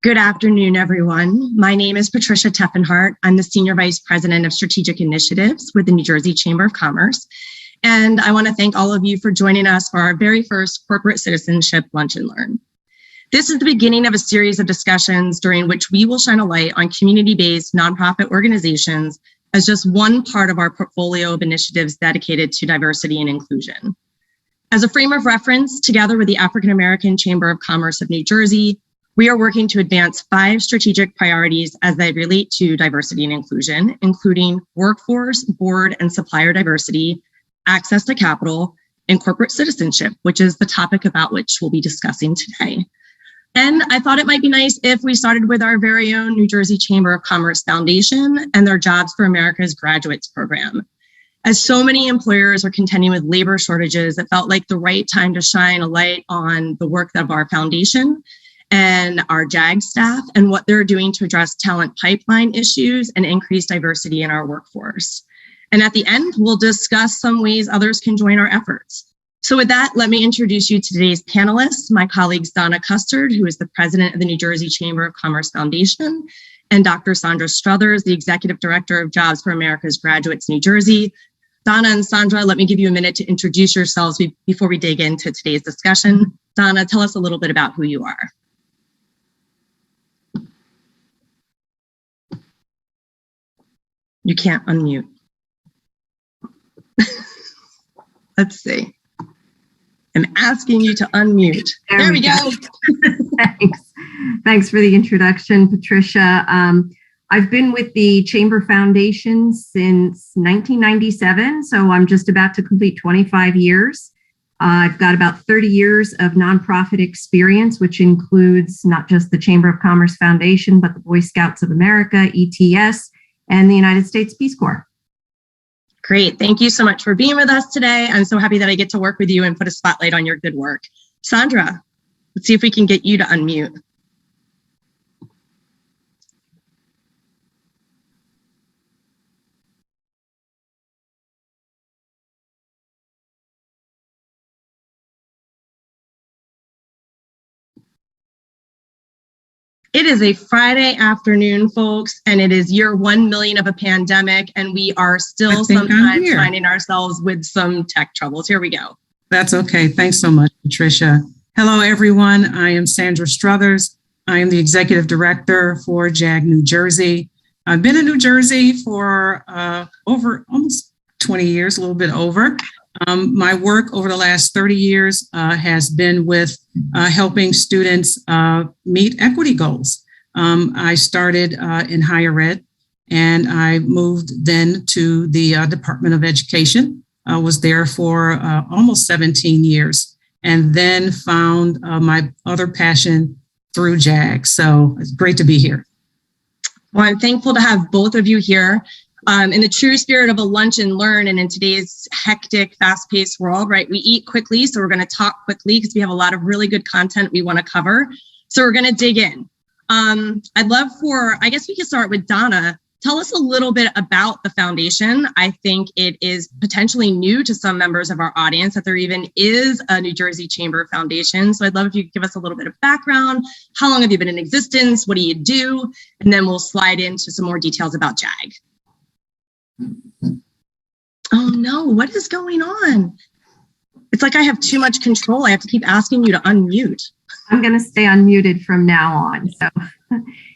Good afternoon, everyone. My name is Patricia Teffenhart. I'm the Senior Vice President of Strategic Initiatives with the New Jersey Chamber of Commerce. And I want to thank all of you for joining us for our very first Corporate Citizenship Lunch and Learn. This is the beginning of a series of discussions during which we will shine a light on community-based nonprofit organizations as just one part of our portfolio of initiatives dedicated to diversity and inclusion. As a frame of reference, together with the African American Chamber of Commerce of New Jersey, we are working to advance 5 strategic priorities as they relate to diversity and inclusion, including workforce, board, and supplier diversity, access to capital, and corporate citizenship, which is the topic about which we'll be discussing today. And I thought it might be nice if we started with our very own New Jersey Chamber of Commerce Foundation and their Jobs for America's Graduates program. As so many employers are contending with labor shortages, it felt like the right time to shine a light on the work of our foundation and our JAG staff and what they're doing to address talent pipeline issues and increase diversity in our workforce. And at the end, we'll discuss some ways others can join our efforts. So with that, let me introduce you to today's panelists, my colleagues Donna Custard, who is the president of the New Jersey Chamber of Commerce Foundation, and Dr. Sandra Struthers, the executive director of Jobs for America's Graduates New Jersey. Donna and Sandra, let me give you a minute to introduce yourselves before we dig into today's discussion. Donna, tell us a little bit about who you are. You can't unmute. Let's see. I'm asking you to unmute. There we go. Thanks for the introduction, Patricia. I've been with the Chamber Foundation since 1997, so I'm just about to complete 25 years. I've got about 30 years of nonprofit experience, which includes not just the Chamber of Commerce Foundation, but the Boy Scouts of America, ETS, and the United States Peace Corps. Great. Thank you so much for being with us today. I'm so happy that I get to work with you and put a spotlight on your good work. Sandra, let's see if we can get you to unmute. It is a Friday afternoon, folks, and it is year 1 million of a pandemic, and we are still sometimes finding ourselves with some tech troubles. Here we go. That's okay. Thanks so much, Patricia. Hello, everyone. I am Sandra Struthers. I am the executive director for JAG New Jersey. I've been in New Jersey for over almost 20 years, a little bit over. My work over the last 30 years has been with helping students meet equity goals. I started in higher ed, and I moved then to the Department of Education. I was there for almost 17 years, and then found my other passion through JAG. So it's great to be here. Well, I'm thankful to have both of you here. In the true spirit of a lunch and learn, and in today's hectic, fast-paced world, right? We eat quickly, so we're going to talk quickly because we have a lot of really good content we want to cover. So we're going to dig in. I'd love I guess we could start with Donna. Tell us a little bit about the foundation. I think it is potentially new to some members of our audience that there even is a New Jersey Chamber Foundation. So I'd love if you could give us a little bit of background. How long have you been in existence? What do you do? And then we'll slide into some more details about JAG. Oh no, what is going on? It's like I have too much control. I have to keep asking you to unmute. I'm going to stay unmuted from now on. So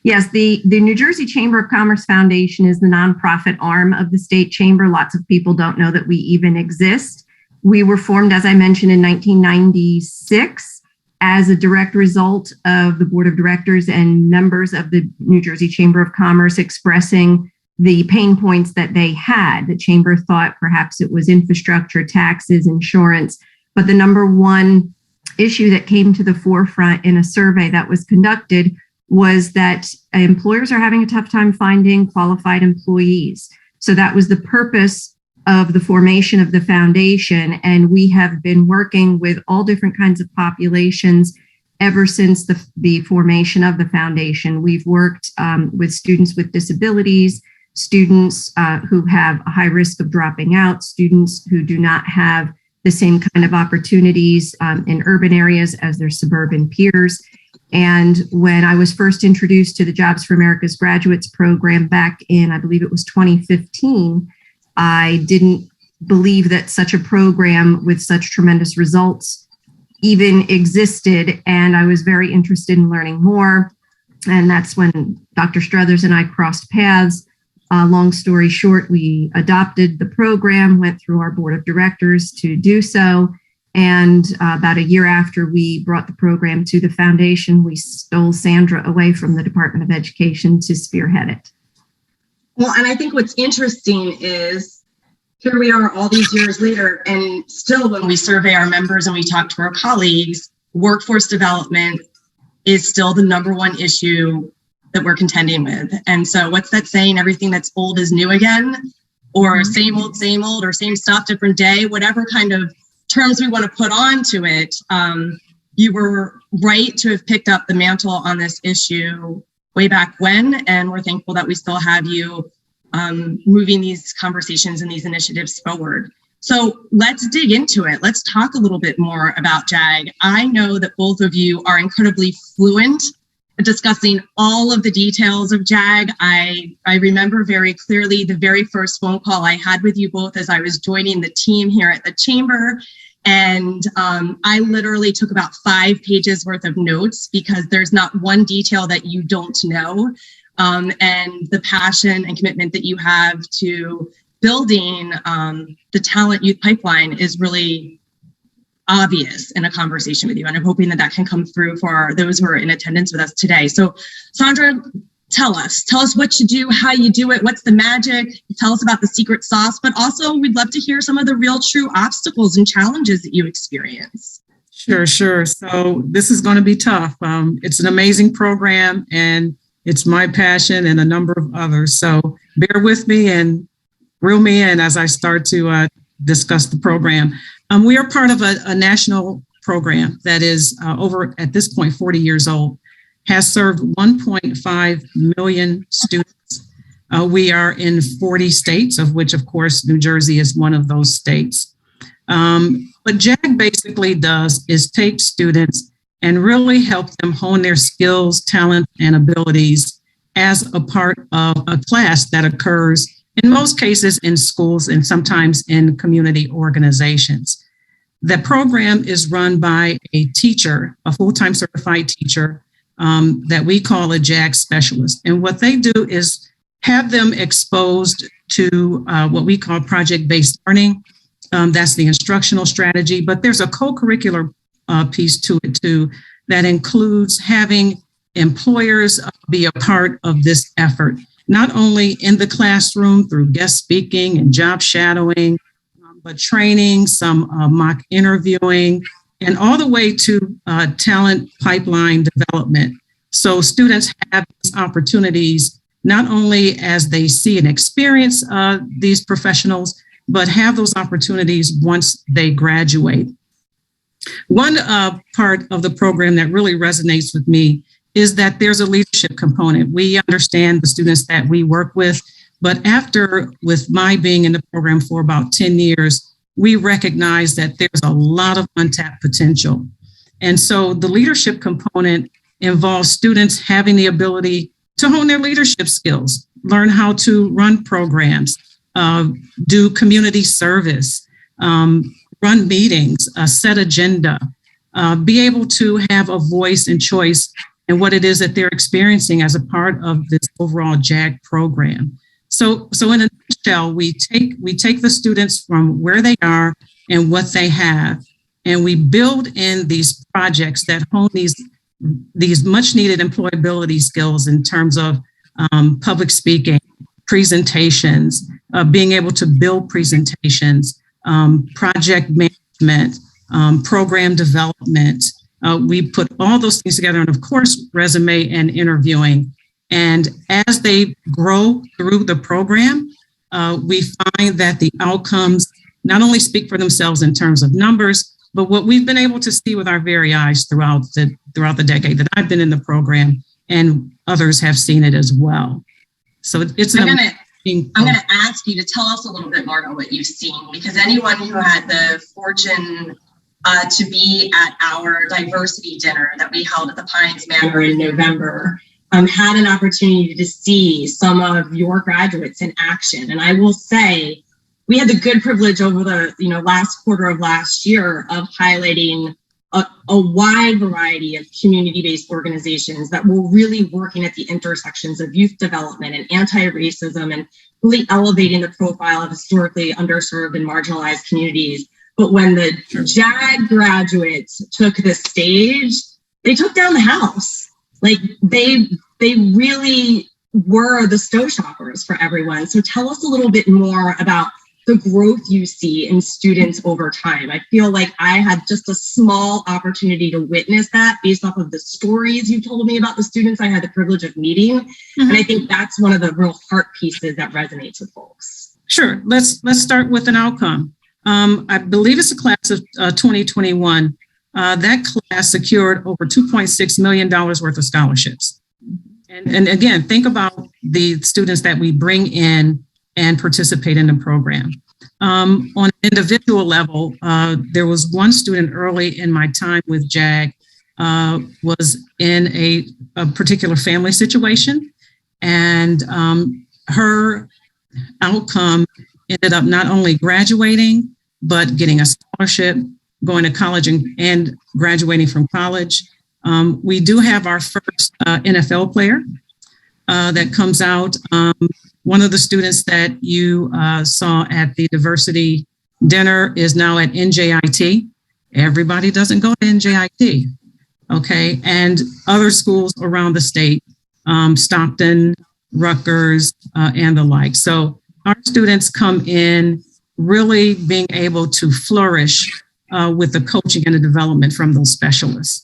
yes, the New Jersey Chamber of Commerce Foundation is the nonprofit arm of the state chamber. Lots of people don't know that we even exist. We were formed, as I mentioned, in 1996 as a direct result of the board of directors and members of the New Jersey Chamber of Commerce expressing the pain points that they had. The chamber thought perhaps it was infrastructure, taxes, insurance, but the number one issue that came to the forefront in a survey that was conducted was that employers are having a tough time finding qualified employees. So that was the purpose of the formation of the foundation. And we have been working with all different kinds of populations ever since the formation of the foundation. We've worked with students with disabilities, students who have a high risk of dropping out, students who do not have the same kind of opportunities in urban areas as their suburban peers. And when I was first introduced to the Jobs for America's Graduates program back in, I believe it was 2015, I didn't believe that such a program with such tremendous results even existed. And I was very interested in learning more. And that's when Dr. Struthers and I crossed paths. Long story short, we adopted the program, went through our board of directors to do so. And about a year after we brought the program to the foundation, we stole Sandra away from the Department of Education to spearhead it. Well, and I think what's interesting is here we are all these years later, and still when we survey our members and we talk to our colleagues, workforce development is still the number one issue that we're contending with. And so what's that saying? Everything that's old is new again, or same old, or same stuff, different day, whatever kind of terms we want to put onto it. You were right to have picked up the mantle on this issue way back when, and we're thankful that we still have you moving these conversations and these initiatives forward. So let's dig into it. Let's talk a little bit more about JAG. I know that both of you are incredibly fluent at discussing all of the details of JAG. I remember very clearly the very first phone call I had with you both as I was joining the team here at the Chamber. And I literally took about 5 pages worth of notes because there's not one detail that you don't know. And the passion and commitment that you have to building the talent youth pipeline is really obvious in a conversation with you. And I'm hoping that that can come through for those who are in attendance with us today. So Sandra, tell us what you do, how you do it, what's the magic, tell us about the secret sauce, but also we'd love to hear some of the real true obstacles and challenges that you experience. Sure. So this is going to be tough. It's an amazing program and it's my passion and a number of others. So bear with me and reel me in as I start to discuss the program. We are part of a national program that is over at this point 40 years old, has served 1.5 million students. We are in 40 states, of which, of course, New Jersey is one of those states. What JAG basically does is take students and really help them hone their skills, talent, and abilities as a part of a class that occurs in most cases in schools and sometimes in community organizations. The program is run by a teacher, a full-time certified teacher that we call a JAG specialist. And what they do is have them exposed to what we call project-based learning. That's the instructional strategy, but there's a co-curricular piece to it too that includes having employers be a part of this effort, not only in the classroom through guest speaking and job shadowing, but training, some mock interviewing, and all the way to talent pipeline development. So students have these opportunities, not only as they see and experience these professionals, but have those opportunities once they graduate. One part of the program that really resonates with me is that there's a leadership component. We understand the students that we work with, but with my being in the program for about 10 years, we recognize that there's a lot of untapped potential. And so the leadership component involves students having the ability to hone their leadership skills, learn how to run programs, do community service, run meetings, set agenda, be able to have a voice and choice in what it is that they're experiencing as a part of this overall JAG program. So in a nutshell, we take the students from where they are and what they have, and we build in these projects that hone these much needed employability skills in terms of public speaking, presentations, being able to build presentations, project management, program development. We put all those things together, and of course, resume and interviewing. And as they grow through the program, we find that the outcomes not only speak for themselves in terms of numbers, but what we've been able to see with our very eyes throughout the decade that I've been in the program, and others have seen it as well. So it's I'm going to ask you to tell us a little bit more about what you've seen, because anyone who had the fortune to be at our diversity dinner that we held at the Pines Manor in November. Had an opportunity to see some of your graduates in action. And I will say, we had the good privilege over the last quarter of last year of highlighting a wide variety of community-based organizations that were really working at the intersections of youth development and anti-racism and really elevating the profile of historically underserved and marginalized communities. But when the JAG graduates took the stage, they took down the house. Like they really were the show shoppers for everyone. So tell us a little bit more about the growth you see in students over time. I feel like I had just a small opportunity to witness that based off of the stories you told me about the students I had the privilege of meeting. And I think that's one of the real heart pieces that resonates with folks. Sure. Let's start with an outcome. I believe it's a class of 2021. That class secured over $2.6 million worth of scholarships. And again, think about the students that we bring in and participate in the program. On an individual level, there was one student early in my time with JAG, was in a particular family situation, and her outcome ended up not only graduating, but getting a scholarship, going to college and graduating from college. We do have our first NFL player that comes out. One of the students that you saw at the diversity dinner is now at NJIT. Everybody doesn't go to NJIT, okay? And other schools around the state, Stockton, Rutgers, and the like. So our students come in really being able to flourish with the coaching and the development from those specialists.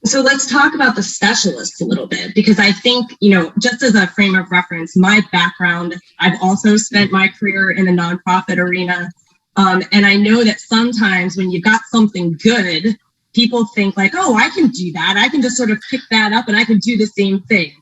So let's talk about the specialists a little bit, because I think, just as a frame of reference, my background, I've also spent my career in the nonprofit arena. And I know that sometimes when you've got something good, people think like, oh, I can do that. I can just sort of pick that up and I can do the same thing.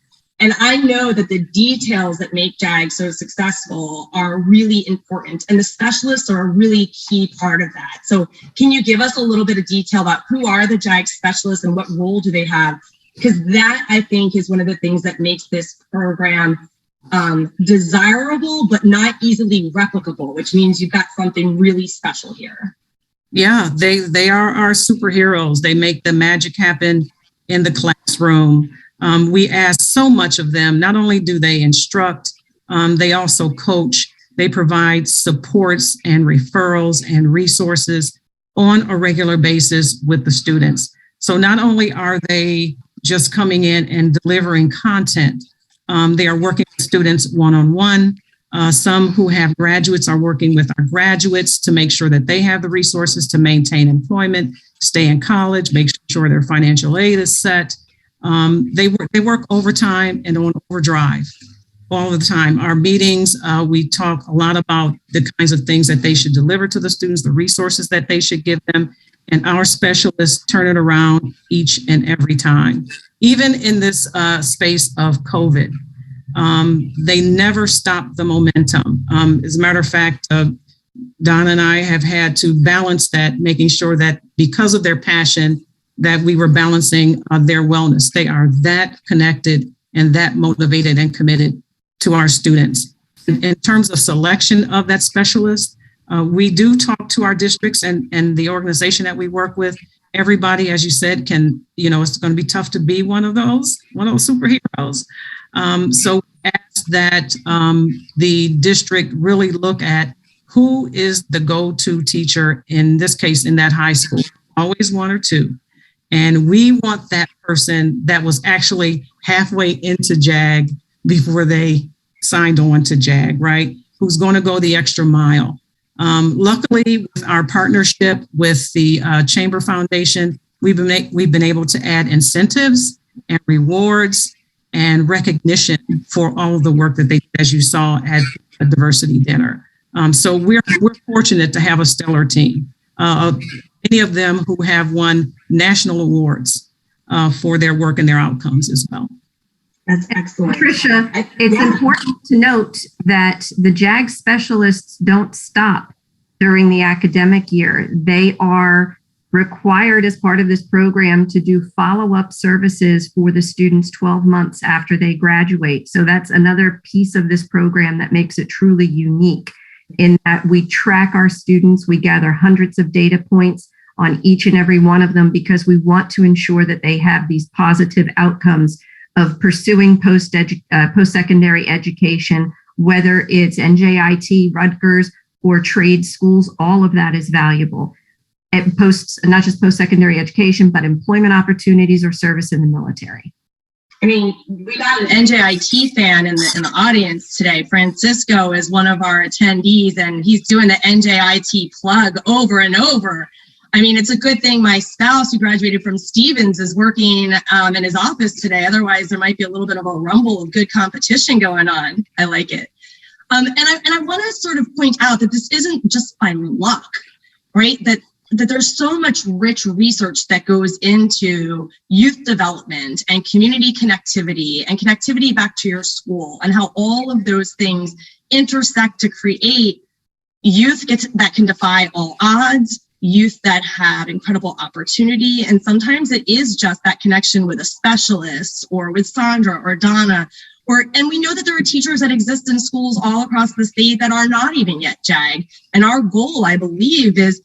And I know that the details that make JAG so successful are really important, and the specialists are a really key part of that. So can you give us a little bit of detail about who are the JAG specialists and what role do they have? Because that, I think, is one of the things that makes this program desirable, but not easily replicable, which means you've got something really special here. Yeah, they are our superheroes. They make the magic happen in the classroom. We ask so much of them. Not only do they instruct, they also coach. They provide supports and referrals and resources on a regular basis with the students. So not only are they just coming in and delivering content, they are working with students one-on-one. Some who have graduates are working with our graduates to make sure that they have the resources to maintain employment, stay in college, make sure their financial aid is set. They work overtime and on overdrive all the time. Our meetings, we talk a lot about the kinds of things that they should deliver to the students, the resources that they should give them, and our specialists turn it around each and every time. Even in this space of COVID, they never stop the momentum. As a matter of fact, Don and I have had to balance that, making sure that because of their passion, that we were balancing their wellness. They are that connected and that motivated and committed to our students. In terms of selection of that specialist, we do talk to our districts and the organization that we work with. Everybody, as you said, can, it's going to be tough to be one of those superheroes. So we ask that the district really look at who is the go-to teacher, in this case, in that high school, always one or two. And we want that person that was actually halfway into JAG before they signed on to JAG, right? Who's going to go the extra mile. Luckily, with our partnership with the Chamber Foundation, we've been able to add incentives and rewards and recognition for all of the work that they did, as you saw at a diversity dinner. So we're fortunate to have a stellar team. Many of them who have won national awards for their work and their outcomes as well. That's excellent. Patricia, it's important to note that the JAG specialists don't stop during the academic year. They are required as part of this program to do follow-up services for the students 12 months after they graduate. So that's another piece of this program that makes it truly unique in that we track our students. We gather hundreds of data points on each and every one of them because we want to ensure that they have these positive outcomes of pursuing post-secondary education, whether it's NJIT, Rutgers, or trade schools. All of that is valuable. It not just post-secondary education, but employment opportunities or service in the military. I mean, we got an NJIT fan in the audience today. Francisco is one of our attendees, and he's doing the NJIT plug over and over. I mean, it's a good thing my spouse, who graduated from Stevens, is working in his office today. Otherwise, there might be a little bit of a rumble of good competition going on. I like it. And I want to sort of point out that this isn't just by luck, right? That there's so much rich research that goes into youth development and community connectivity and connectivity back to your school, and how all of those things intersect to create youth that can defy all odds, youth that have incredible opportunity. And sometimes it is just that connection with a specialist or with Sandra or Donna. And we know that there are teachers that exist in schools all across the state that are not even yet JAG. And our goal, I believe, is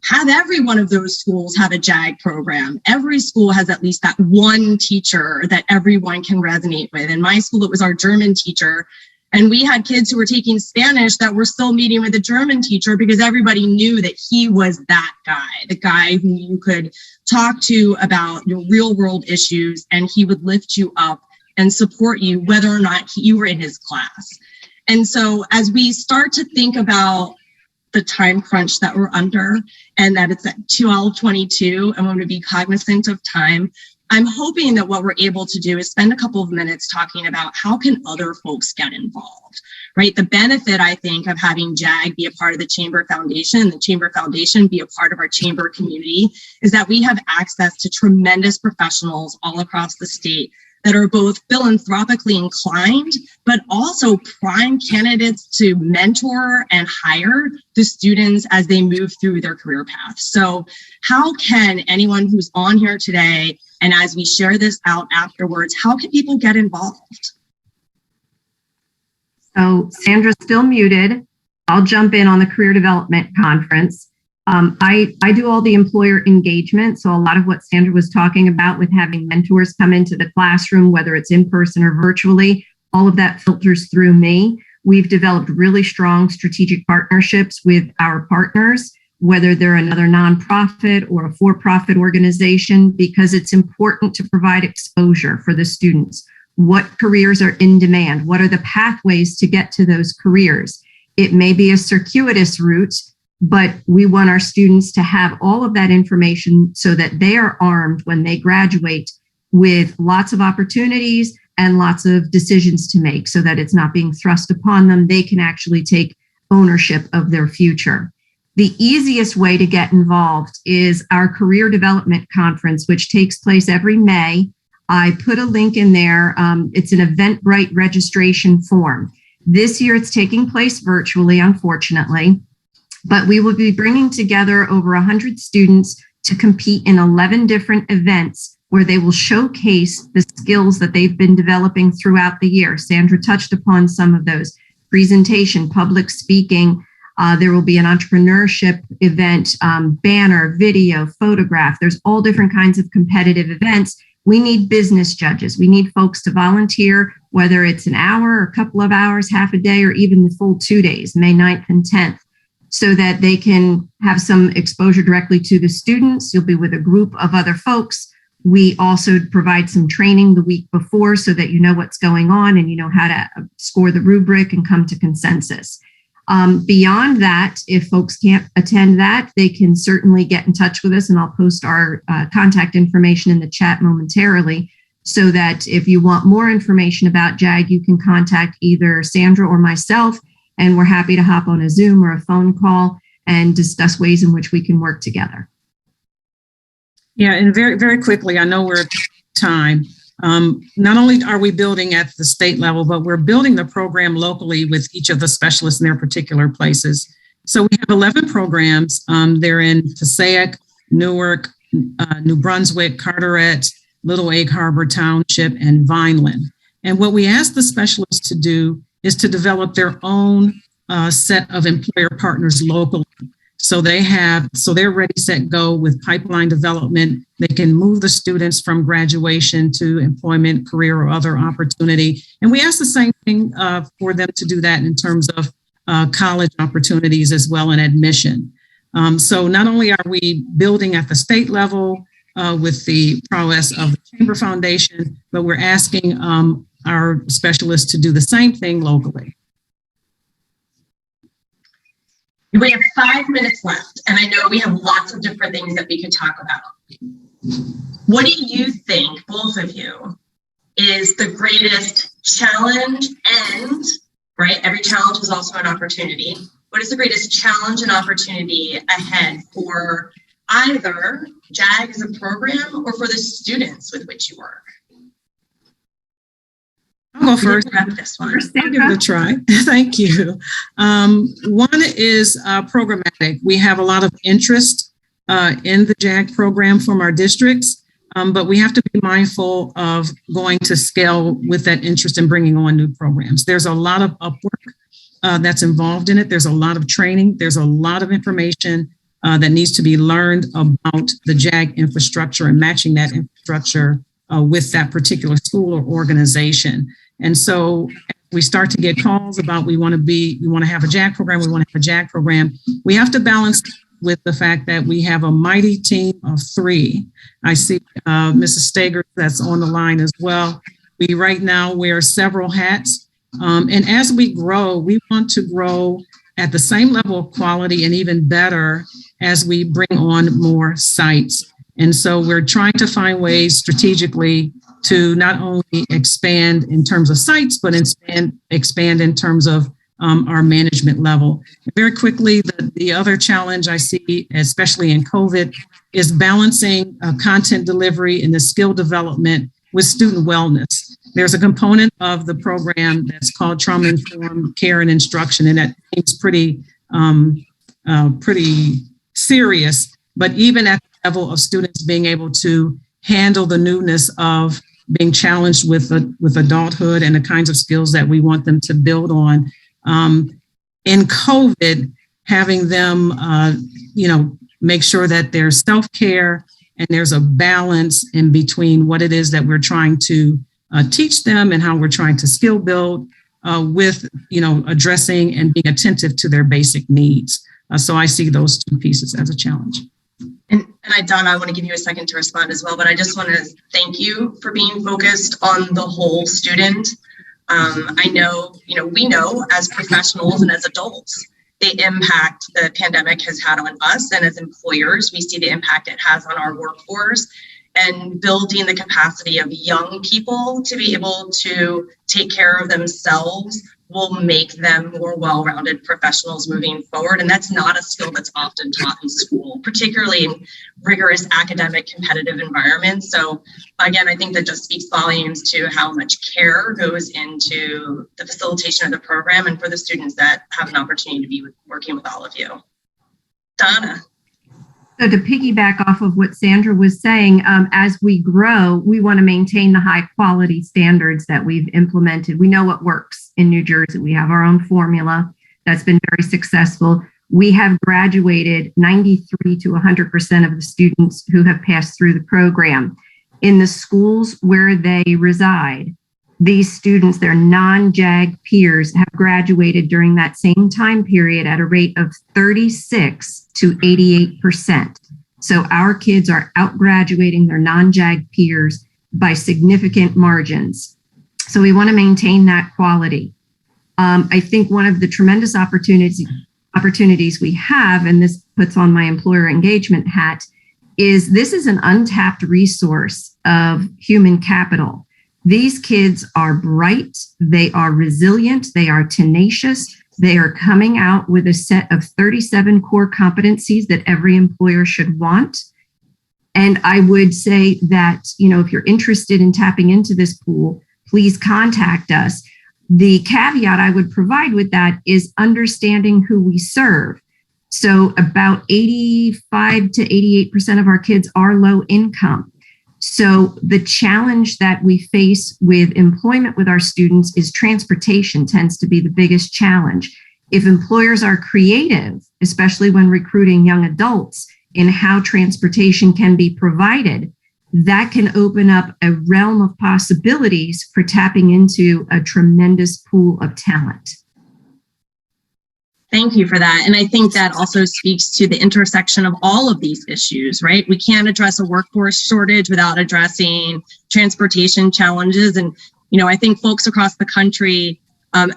have every one of those schools have a JAG program. Every school has at least that one teacher that everyone can resonate with. In my school, it was our German teacher. And we had kids who were taking Spanish that were still meeting with a German teacher because everybody knew that he was that guy, the guy who you could talk to about your real world issues, and he would lift you up and support you whether or not you were in his class. And so as we start to think about the time crunch that we're under, and that it's at 12:22, and we're going to be cognizant of time, I'm hoping that what we're able to do is spend a couple of minutes talking about how can other folks get involved, right? The benefit, I think, of having JAG be a part of the Chamber Foundation, the Chamber Foundation be a part of our Chamber community, is that we have access to tremendous professionals all across the state that are both philanthropically inclined, but also prime candidates to mentor and hire the students as they move through their career path. So how can anyone who's on here today, and as we share this out afterwards, how can people get involved? So Sandra's still muted. I'll jump in on the Career Development Conference. I do all the employer engagement. So a lot of what Sandra was talking about with having mentors come into the classroom, whether it's in person or virtually, all of that filters through me. We've developed really strong strategic partnerships with our partners, whether they're another nonprofit or a for-profit organization, because it's important to provide exposure for the students. What careers are in demand? What are the pathways to get to those careers? It may be a circuitous route, but we want our students to have all of that information so that they are armed when they graduate with lots of opportunities and lots of decisions to make, so that it's not being thrust upon them. They can actually take ownership of their future. The easiest way to get involved is our Career Development Conference, which takes place every May. I put a link in there. It's an Eventbrite registration form. This year it's taking place virtually, unfortunately. But we will be bringing together over 100 students to compete in 11 different events where they will showcase the skills that they've been developing throughout the year. Sandra touched upon some of those: presentation, public speaking. There will be an entrepreneurship event, banner, video, photograph. There's all different kinds of competitive events. We need business judges. We need folks to volunteer, whether it's an hour or a couple of hours, half a day, or even the full 2 days, May 9th and 10th. So that they can have some exposure directly to the students. You'll be with a group of other folks. We also provide some training the week before so that you know what's going on and you know how to score the rubric and come to consensus. Beyond that, if folks can't attend that, they can certainly get in touch with us, and I'll post our contact information in the chat momentarily, so that if you want more information about JAG, you can contact either Sandra or myself, and we're happy to hop on a Zoom or a phone call and discuss ways in which we can work together. Yeah, and very, very quickly, I know we're at time. Not only are we building at the state level, but we're building the program locally with each of the specialists in their particular places. So we have 11 programs. They're in Passaic, Newark, New Brunswick, Carteret, Little Egg Harbor Township, and Vineland. And what we ask the specialists to do is to develop their own set of employer partners locally. So they're ready, set, go with pipeline development. They can move the students from graduation to employment, career, or other opportunity. And we ask the same thing for them to do that in terms of college opportunities as well, and admission. So not only are we building at the state level with the prowess of the Chamber Foundation, but we're asking our specialists to do the same thing locally. We have 5 minutes left, and I know we have lots of different things that we could talk about. What do you think, both of you, is the greatest challenge and, right, every challenge is also an opportunity. What is the greatest challenge and opportunity ahead for either JAG as a program or for the students with which you work? I'll go first. This one. I'll give it a try. Thank you. One is programmatic. We have a lot of interest in the JAG program from our districts, but we have to be mindful of going to scale with that interest and bringing on new programs. There's a lot of upwork that's involved in it. There's a lot of training. There's a lot of information that needs to be learned about the JAG infrastructure and matching that infrastructure with that particular school or organization. And so we start to get calls about we want to have a JAG program, we have to balance with the fact that we have a mighty team of 3. I see Mrs. Stager that's on the line as well. We right now wear several hats. And as we grow, we want to grow at the same level of quality and even better as we bring on more sites. And so we're trying to find ways strategically to not only expand in terms of sites, but expand in terms of our management level. Very quickly, the other challenge I see, especially in COVID, is balancing content delivery and the skill development with student wellness. There's a component of the program that's called trauma-informed care and instruction, and that seems pretty serious. But even at the level of students being able to handle the newness of being challenged with adulthood and the kinds of skills that we want them to build on. In COVID, having them, make sure that there's self-care and there's a balance in between what it is that we're trying to teach them and how we're trying to skill build with, addressing and being attentive to their basic needs. So I see those 2 pieces as a challenge. And Donna, I want to give you a second to respond as well, but I just want to thank you for being focused on the whole student. I know, we know as professionals and as adults, the impact the pandemic has had on us, and as employers, we see the impact it has on our workforce, and building the capacity of young people to be able to take care of themselves will make them more well-rounded professionals moving forward. And that's not a skill that's often taught in school, particularly in rigorous academic competitive environments. So again, I think that just speaks volumes to how much care goes into the facilitation of the program and for the students that have an opportunity to be working with all of you. Donna. So to piggyback off of what Sandra was saying, as we grow, we want to maintain the high quality standards that we've implemented. We know what works in New Jersey. We have our own formula that's been very successful. We have graduated 93 to 100% of the students who have passed through the program. In the schools where they reside, these students, their non-JAG peers, have graduated during that same time period at a rate of 36 to 88%. So our kids are out-graduating their non-JAG peers by significant margins. So we want to maintain that quality. I think one of the tremendous opportunities we have, and this puts on my employer engagement hat, is this is an untapped resource of human capital. These kids are bright, they are resilient, they are tenacious, they are coming out with a set of 37 core competencies that every employer should want. And I would say that, if you're interested in tapping into this pool, please contact us. The caveat I would provide with that is understanding who we serve. So about 85 to 88% of our kids are low income. So the challenge that we face with employment with our students is transportation tends to be the biggest challenge. If employers are creative, especially when recruiting young adults, in how transportation can be provided, that can open up a realm of possibilities for tapping into a tremendous pool of talent. Thank you for that. And I think that also speaks to the intersection of all of these issues, right? We can't address a workforce shortage without addressing transportation challenges. And, I think folks across the country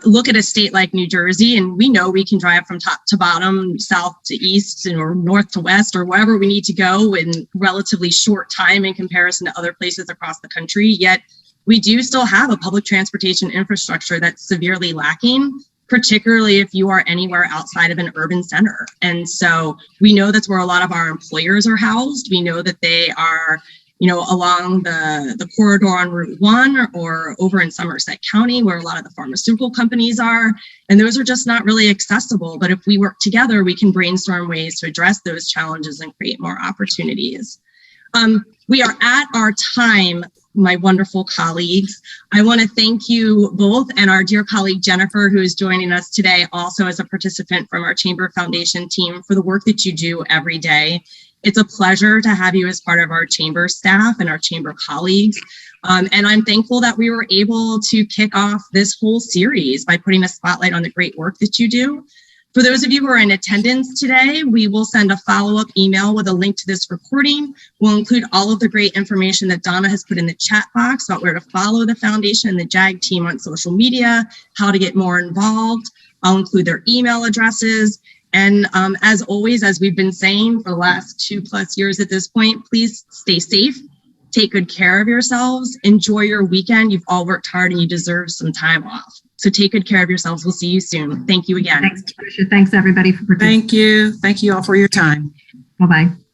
look at a state like New Jersey, and we know we can drive from top to bottom, south to east, or north to west, or wherever we need to go in relatively short time in comparison to other places across the country. Yet we do still have a public transportation infrastructure that's severely lacking, particularly if you are anywhere outside of an urban center. And so we know that's where a lot of our employers are housed. We know that they are, along the corridor on Route 1 or over in Somerset County, where a lot of the pharmaceutical companies are. And those are just not really accessible. But if we work together, we can brainstorm ways to address those challenges and create more opportunities. We are at our time, my wonderful colleagues. I want to thank you both and our dear colleague Jennifer, who is joining us today also as a participant from our Chamber Foundation team, for the work that you do every day. It's a pleasure to have you as part of our Chamber staff and our Chamber colleagues. And I'm thankful that we were able to kick off this whole series by putting a spotlight on the great work that you do. For those of you who are in attendance today, we will send a follow-up email with a link to this recording. We'll include all of the great information that Donna has put in the chat box about where to follow the foundation and the JAG team on social media, how to get more involved. I'll include their email addresses. And as always, as we've been saying for the last 2+ years at this point, please stay safe, take good care of yourselves, enjoy your weekend. You've all worked hard and you deserve some time off. So take good care of yourselves. We'll see you soon. Thank you again. Thanks, Patricia. Thanks, everybody, for participating. Thank you. Thank you all for your time. Bye-bye.